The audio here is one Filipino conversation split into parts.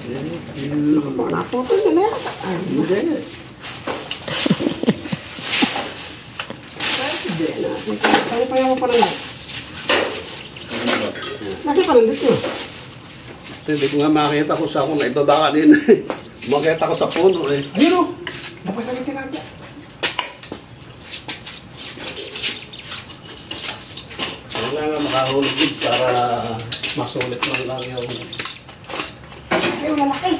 Naputol na na. Hindi. Kaya pa yung pala. Nasi pala dito. Hindi ko nga makita kung saan ako na ibaba kanina. Makita ko sa puno eh. Ayun o. Napasagitin natin. Kailangan makahulog din para masulit man lang yung... Ay, malaki.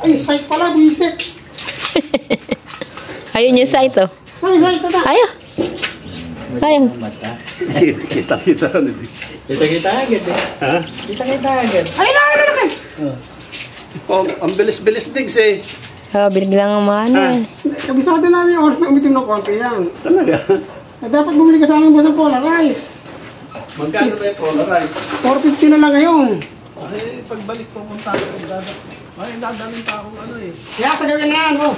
Ay, site pala, bisik. Ayun yung site, oh. Saan site ito? Ayaw. Ayaw. Kita-kita rin ito. Kita-kita agad eh. Ha? Kita-kita agad. Ay, malaki. Oh, ang bilis-bilis digs eh. Biglang ang mga ano. Kabisado namin yung oras na umitim ng konti yan. Talaga? Dapat bumili ka sa amin sa Polarize. Magkano ba yung Polarize? 450 na lang ngayon. Ay, pagbalik ko punta ko. Ay, dadalhin pa akong ano eh. Kaya sa gawin na yan, oh.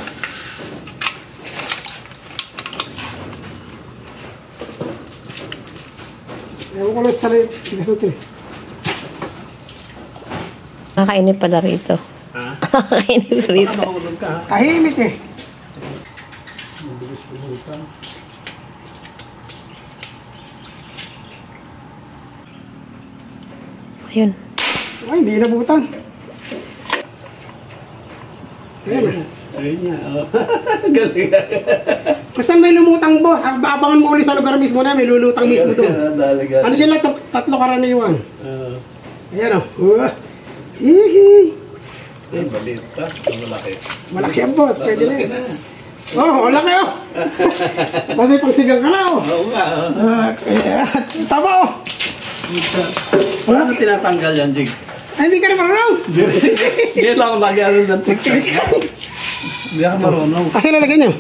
Ewan ko lang sa rin. Tigas na ito eh. Nakakainip pala rito. Ha? Nakakainip Baka rito. mahulog ka ha? Tahimik eh. Mabilis kumutan. Ayun. Ay, hindi nabutan. Ayan ah. Ayun niya. Oh. Galing. Kung saan may lumutang boss, abangan mo ulit sa lugar mismo na may lulutang mismo doon. Dalaga. Ano sila? Tatlo karaniwan. Ayan o. Hihi. Ay, maliit pa. Malaki. Malaki ang boss. Pwede na yun. Oh, wala kayo. Pwede pang sigang ka na oh. Oo nga. Tama oh. Paano tinatanggal yan, Jig? Ay, hindi ka na marunong. Hindi lang ako nagyari ng TikTok. Hindi ako marunong. Kasi lalagyan nyo.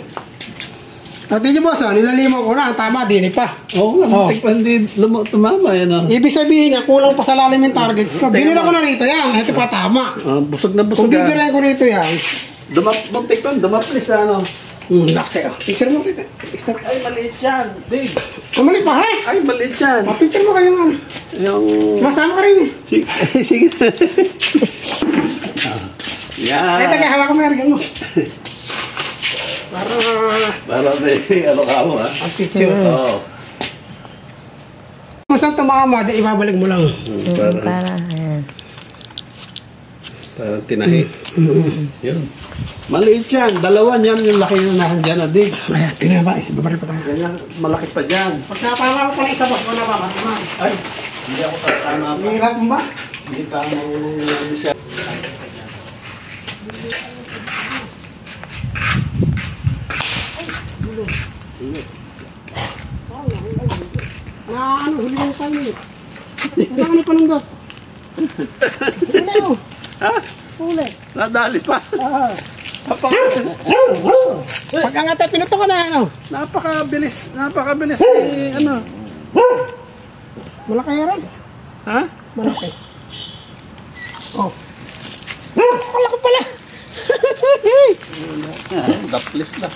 Tati nyo boss, nilalimaw ko na. Tama, dini pa. Oo nga, muntik pa hindi tumama yan. Ibig sabihin niya, kulang pa sa lalim yung target ko. Binila ko na rito yan. Ito pa tama. Busog na busog. Kung bibirahin ko rito yan. Muntik pa, dumaplis ano. Laki oh. Picture mo kita. Ay, maliit yan. Dig. Kumali pa, hay. Ay, maliit yan. Picture mo kayong ano. Yung... Masama ka rin eh. Sige. Sige. Ay, Yan. taga, hawak ko mayroon mo. Para may ano ka mo ha. Ang picture. Oo. Kung saan tumama, di ibabalik mo lang. Para, ayan. Parang tinahi. Yun. Maliit yan. Dalawa niyan yung laki na nandyan na dig. Ay, tingnan ba? Babaril pa tayo. Ganyan, malaki pa dyan. Pag napama ko pa na isa boss, wala pa. Ay, hindi ako tama pa. Mahirap mo ba? Hindi ka marunong yan siya. Na ano, huli lang tayo eh. Wala ka ni panundot. Huli oh. Ha? Huli. Nadali pa. Pag angat tayo, pinuto ka na ano. Napakabilis. Napakabilis eh, ano. Malaki yan. Ha? Malaki. Oh. Malaki pala. Daplis na.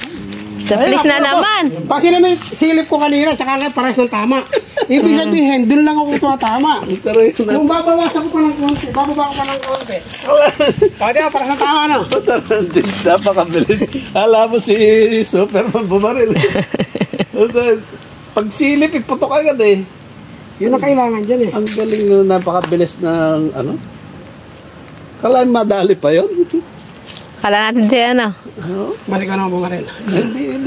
Taplis na naman. Kasi na may silip ko kanina, tsaka nga parehas ng tama. Ibig sabihin, dun lang ako tumatama. Pero yun na. Kung babawasan ko pa ng konti, bababa ko pa ng konti. Pwede ako, parehas ng tama no? Napakabilis. Alam mo si Superman bumaril. Pag silip, iputok agad eh. Yun ang kailangan dyan eh. Ang galing na napakabilis ng ano. Kala madali pa yun. Kala natin siya, ano? Balik ka naman bumaril. Hindi.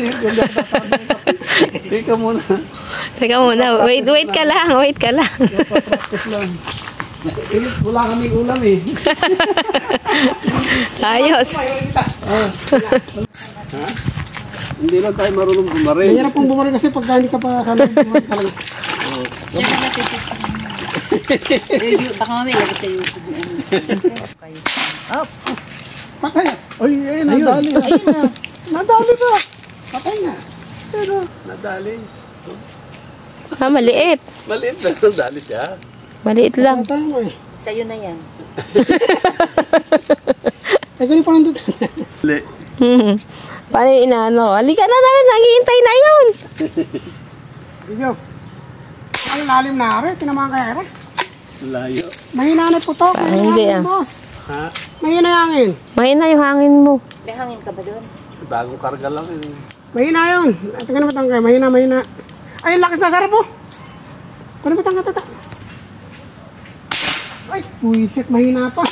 Hindi ka muna. Teka muna, wait ka lang, wait ka lang. Practice lang. Wala kaming ulam eh. Ayos. Ha? Hindi lang tayo marunong bumaril. Mahirap pong bumaril kasi pag hindi ka pa sana bumaril talaga. Baka mamaya lagi sa YouTube. Up. Patay. Ay, nadali. Ayun na. Nadali ba? Patay nga. Pero, nadali. Maliit. Maliit na nadali siya. Maliit lang. Patay mo eh. Sa'yo na yan. Ay, ganun pa nandun. Mali. Paano yung inaano? Halika na, naghihintay na yun. Iyo. Ang lalim na rin. Tinamaan kaya rin. Layo. Mahina na po to. Parang hindi, Mahina, ah. boss. Ha? Mahina yung hangin. Mahina yung hangin mo. May hangin ka ba doon? Bagong karga lang yun. Mahina yun. Ito ka na matangkay. Mahina. Ay, lakas na sarap po. Ito na matangkay. Ay, puwisit. Mahina pa.